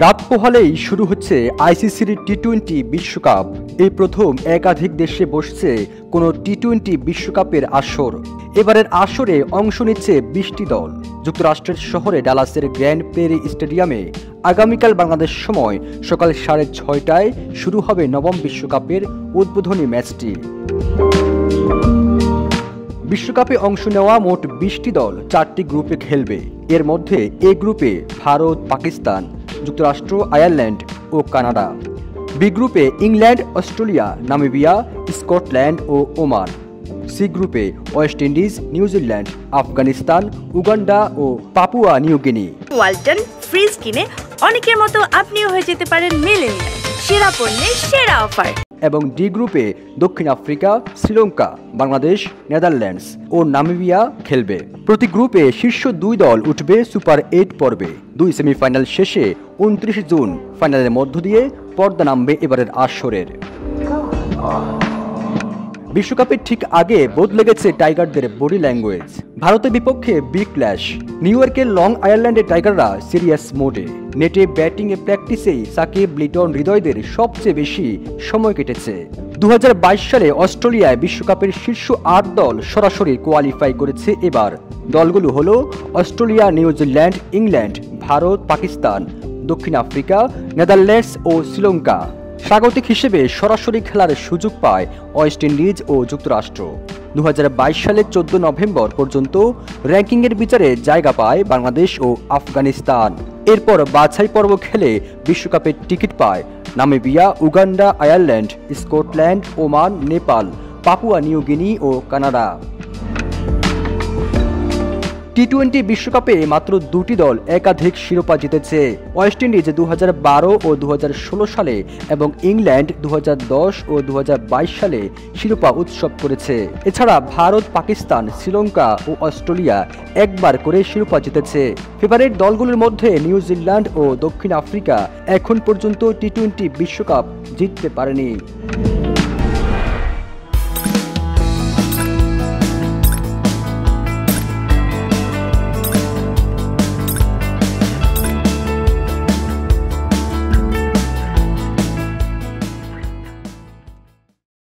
রাত পোহালেই শুরু হচ্ছে আইসিসির টি-20 বিশ্বকাপ। এই প্রথম একাধিক দেশে বসছে কোনো টি-20 বিশ্বকাপের আসর। এবারের আসরে অংশ নিচ্ছে 20টি দল। যুক্তরাষ্ট্রের শহরে ডালাসের গ্র্যান্ড প্রেরি স্টেডিয়ামে আগামীকাল বাংলাদেশ সময় সকাল 6:30টায় শুরু হবে নবম বিশ্বকাপের উদ্বোধনী ম্যাচটি। বিশ্বকাপে অংশ নেওয়া মোট 20টি দল 4টি গ্রুপে খেলবে। এর মধ্যে এ গ্রুপে ভারত, পাকিস্তান, যুক্তরাষ্ট্র, আয়ারল্যান্ড ও কানাডা। বি গ্রুপে ইংল্যান্ড, অস্ট্রেলিয়া, নামিবিয়া, স্কটল্যান্ড ও ওমান। সি গ্রুপে West Indies, New Zealand, Afghanistan, Uganda ও Papua New Guinea. Walton fridge কিনে অনেকের মতো আপনিও হয়ে যেতে পারেন মিলেনিয়াল। সেরা পণ্যের সেরা অফার। এবং ডি গ্রুপে দক্ষিণ আফ্রিকা, শ্রীলঙ্কা, বাংলাদেশ, নেদারল্যান্ডস ও নামিবিয়া খেলবে। প্রতি গ্রুপে শীর্ষ 2 দল উঠবে সুপার 8 পর্বে। 2 সেমিফাইনাল শেষে 29 জুন ফাইনালের মধ্য দিয়ে পর্দা নামবে এবারের আসরের। বিশ্বকাপের ঠিক আগে বদলে গেছে টাইগারদের বডি ল্যাঙ্গুয়েজ। ভারতের বিপক্ষে বিগ ক্ল্যাশ। নিউ ইয়র্কের লং আয়ারল্যান্ডের টাইগাররা সিরিয়াস মোডে। নেটে ব্যাটিংয়ে প্র্যাকটিসেই সাকিব, লিটন, হৃদয়দের সবচেয়ে বেশি সময় কেটেছে। 2022 সালে অস্ট্রেলিয়ায় বিশ্বকাপের শীর্ষ 8 দল সরাসরি কোয়ালিফাই করেছে। এবার দলগুলো হলো Australia, New Zealand, England, Bharat, Pakistan, দক্ষিণ আফ্রিকা, নেদারল্যান্ডস ও শ্রীলঙ্কা। স্বাগতিক হিসেবে সরাসরি খেলার সুযোগ পায় ওয়েস্ট ইন্ডিজ ও যুক্তরাষ্ট্র। 2022 সালের 14 নভেম্বর পর্যন্ত র্যাঙ্কিংয়ের বিচারে জায়গা পায় বাংলাদেশ ও আফগানিস্তান। এরপর বাছাই পর্ব খেলে বিশ্বকাপের টিকিট পায় Namibia, Uganda, Ireland, Scotland, Oman, Nepal, Papua New Guinea ও কানাডা। টি-20 বিশ্বকাপে মাত্র 2টি দল একাধিক শিরোপা জিতেছে। ওয়েস্ট ইন্ডিজ 2012 ও 2016 সালে এবং ইংল্যান্ড 2010 ও 2022 সালে শিরোপা উৎসব করেছে। এছাড়া ভারত, পাকিস্তান, শ্রীলঙ্কা ও অস্ট্রেলিয়া একবার করে শিরোপা জিতেছে। ফেভারিট দলগুলোর মধ্যে নিউজিল্যান্ড ও দক্ষিণ আফ্রিকা এখন পর্যন্ত টি-20 বিশ্বকাপ জিততে পারেনি।